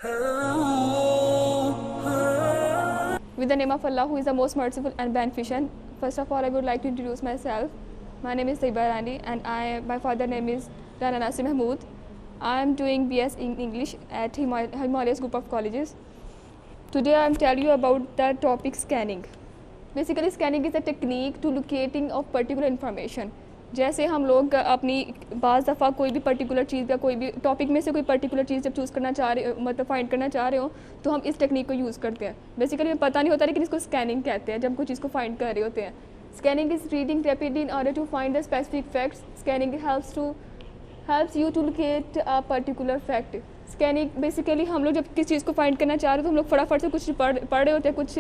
With the name of Allah, who is the most merciful and beneficent. First of all, I would like to introduce myself. My name is Taiba Rani, and my father's name is Rana Nasir Mahmood. I am doing BS in English at Himalayas Group of Colleges. Today, I am telling you about the topic scanning. Basically, scanning is a technique to locating of particular information. जैसे हम लोग अपनी बाज़ दफ़ा कोई भी particular चीज़ या कोई भी टॉपिक में से कोई पर्टिकुलर चीज़ जब चूज़ करना चाह रहे मतलब फाइंड करना चाह रहे हो तो हम इस टेक्निक को यूज़ करते हैं. बेसिकली हमें पता नहीं होता लेकिन इसको स्कैनिंग कहते हैं जब कोई चीज़ को फाइंड कर रहे होते हैं. Scanning is reading rapidly in order to find the specific facts. Scanning helps you to locate a particular fact. Scanning basically हम लोग जब किसी चीज़ को फाइंड करना चाह रहे हो तो हम लोग फटाफट से कुछ पढ़ रहे होते हैं, कुछ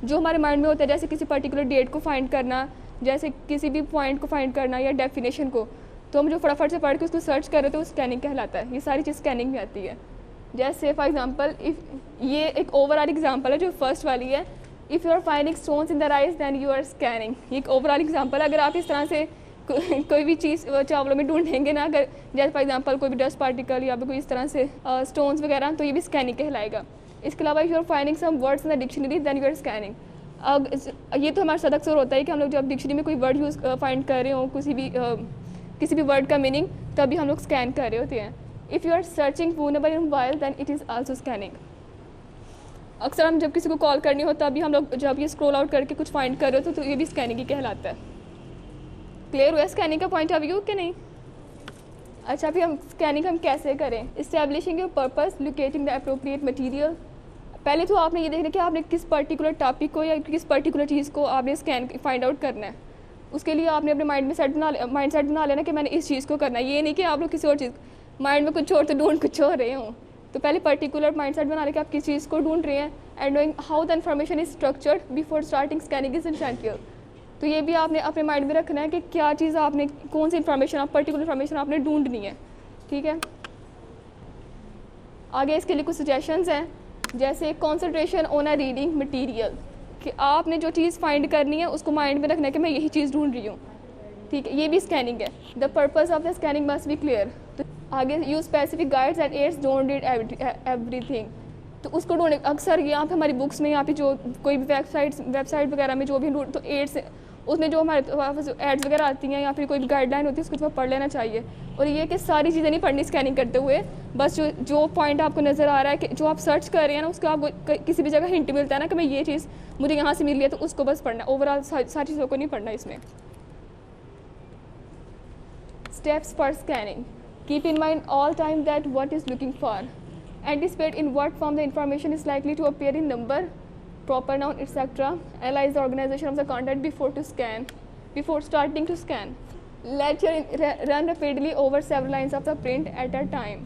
जो हमारे माइंड में होता है, जैसे किसी पर्टिकुलर डेट को फाइंड करना, जैसे किसी भी पॉइंट को फाइंड करना या डेफिनेशन को, तो हम जो फटाफट से पढ़ के उसको सर्च कर रहे हो तो स्कैनिंग कहलाता है. ये सारी चीज़ स्कैनिंग में आती है. जैसे फॉर एग्जांपल ये एक ओवरऑल एग्जांपल है जो फर्स्ट वाली है. If you are finding stones in the rice then you are scanning. ये एक ओवरऑल एग्जांपल है. अगर आप इस तरह से कोई भी चीज़ चावलों में ढूंढेंगे ना, अगर जैसे फॉर एग्जांपल कोई भी डस्ट पार्टिकल या फिर कोई इस तरह से स्टोन्स वगैरह, तो ये भी स्कैनिंग कहलाएगा. इसके अलावा if you are finding some words in the dictionary then you are scanning. अब ये तो हमारे साथ अक्सर होता है कि हम लोग जब डिक्शनरी में कोई वर्ड यूज़ फाइंड कर रहे हो, किसी भी वर्ड का मीनिंग, तभी हम लोग स्कैन कर रहे होते हैं. If you are searching phone number in mobile then it is also scanning. अक्सर हम जब किसी को कॉल करनी हो तभी हम लोग जब ये स्क्रॉल आउट करके कुछ फाइंड कर रहे हो तो ये भी स्कैनिंग ही कहलाता है. क्लियर हुआ स्कैनिंग का पॉइंट ऑफ व्यू कि नहीं? अच्छा, फिर हम स्कैनिंग कैसे करें? Establishing your purpose, locating the appropriate material. पहले तो आपने ये देखना कि आपने किस पर्टिकुलर टॉपिक को या किस पर्टिकुलर चीज़ को आपने स्कैन फाइंड आउट करना है. उसके लिए आपने अपने माइंड सेट बना लेना कि मैंने इस चीज़ को करना है. ये नहीं कि आप लोग किसी और चीज़ माइंड में कुछ और तो ढूंढ कुछ और रहे हों. तो पहले पर्टिकुलर माइंड सेट बना लें कि आप किस चीज़ को ढूंढ रहे हैं. And knowing how the information is structured before starting scanning is essential. तो ये भी आपने अपने माइंड में रखना है कि क्या चीज़ आपने, कौन सी इन्फॉर्मेशन पर्टिकुलर इन्फॉर्मेशन आपने ढूंढनी है. ठीक है. आगे इसके लिए कुछ सजेशंस हैं, जैसे concentration on a reading material, कि आपने जो चीज़ फाइंड करनी है उसको माइंड में रखना है कि मैं यही चीज़ ढूंढ रही हूँ. ठीक है, ये भी स्कैनिंग है. The purpose of the scanning must be clear. तो आगे use specific guides and aids, don't read everything. तो उसको ढूंढने अक्सर यहाँ पे हमारी बुक्स में, यहाँ पे जो कोई भी वेबसाइट वगैरह में जो भी ढूंढ, तो एड्स उसमें जो हमारे एड्स वगैरह आती हैं या फिर कोई भी गाइडलाइन होती है उसको तो पढ़ लेना चाहिए. और ये कि सारी चीज़ें नहीं पढ़नी स्कैनिंग करते हुए, बस जो पॉइंट आपको नज़र आ रहा है कि जो आप सर्च कर रहे हैं ना, उसको आपको किसी भी जगह हिंट मिलता है ना कि मैं ये चीज़ मुझे यहाँ से मिल रही है, तो उसको बस पढ़ना. ओवरऑल सारी चीज़ों को नहीं पढ़ना इसमें. Steps for scanning. Keep in mind all time that what is looking for. Anticipate in what form the information is likely to appear in number, proper noun, etc. Analyze the organization of the content before starting to scan. Let your run rapidly over several lines of the print at a time.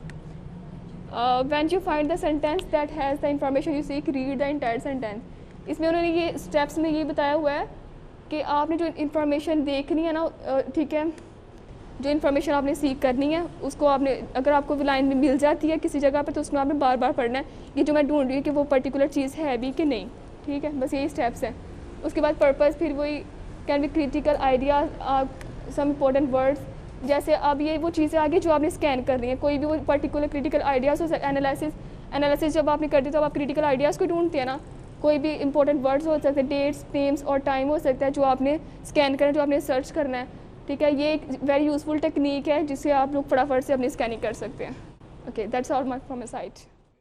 When you find the sentence that has the information you seek, read the entire sentence. इसमें उन्होंने ये steps में ये बताया हुआ है कि आपने जो इन्फॉर्मेशन देखनी है ना, ठीक है, जो इन्फॉर्मेशन आपने सीख करनी है उसको आपने, अगर आपको लाइन में मिल जाती है किसी जगह पर, तो उसमें आपने बार बार पढ़ना है कि जो मैं ढूंढ रही हूँ कि वो पर्टिकुलर चीज़ है भी कि नहीं. ठीक है, बस यही स्टेप्स हैं. उसके बाद पर्पस, फिर वही can be critical idea, some important words. जैसे अब ये वो चीज़ें आगे जो आपने स्कैन कर रही हैं, कोई भी वो पर्टिकुलर क्रिटिकल आइडियाज़ हो. एनालिसिस जब आपने करती है तो आप क्रिटिकल आइडियाज़ को ढूंढते हैं ना. कोई भी इंपॉर्टेंट वर्ड्स हो सकते हैं, डेट्स, नेम्स और टाइम हो सकता है जो आपने स्कैन करना है, जो आपने सर्च करना है. ठीक है, ये एक वेरी यूज़फुल टेक्निक है जिससे आप लोग फटाफट से अपनी स्कैनिंग कर सकते हैं. Okay, that's all from my side.